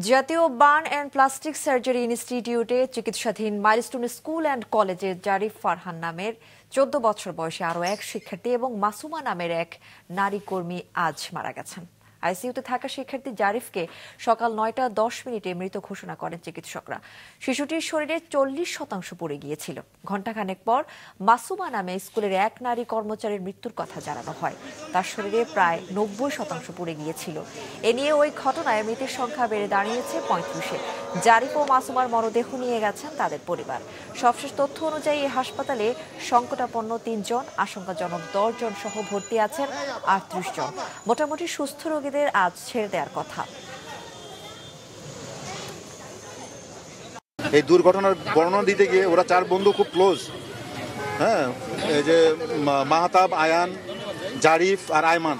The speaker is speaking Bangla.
জাতীয় বার্ন অ্যান্ড প্লাস্টিক সার্জারি ইনস্টিটিউটে চিকিৎসাধীন মাইলস্টোন স্কুল অ্যান্ড কলেজের জারিফ ফারহান নামের ১৪ বছর বয়সী আরও এক শিক্ষার্থী এবং মাসুমা নামের এক নারী কর্মী আজ মারা গেছেন। আইসিইউতে থাকা শিক্ষার্থী জারিফকে সকাল ৯টা ১০ মিনিটে মৃত ঘোষণা করেন চিকিৎসকরা। শিশুটির শরীরে ৪০% পুড়ে গিয়েছিল। ঘণ্টাখানেক পর মাসুমা নামে স্কুলের এক নারী কর্মচারীর মৃত্যুর কথা জানানো হয়। তার শরীরে প্রায় ৯০% পুড়ে গিয়েছিল। এ নিয়ে ওই ঘটনায় মৃতের সংখ্যা বেড়ে দাঁড়িয়েছে ৩৫-এ। জারিফ ও মাসুমার মরদেহ নিয়ে গেছেন তাদের পরিবার। সবশেষ তথ্য অনুযায়ী এই হাসপাতালে সংকটাপন্ন ৩ জন, আশঙ্কাজনক ১০ জন সহ ভর্তি আছেন ৩৮ জন। মোটামুটি সুস্থ রোগীদের আজ ছেড়ে দেওয়ার কথা। এই দুর্ঘটনার বর্ণনা দিতে গিয়ে ওরা 4 বন্ধু খুব ক্লোজ। হ্যাঁ, এই যে মাহতাব, আয়ান, জারিফ আর আয়মান।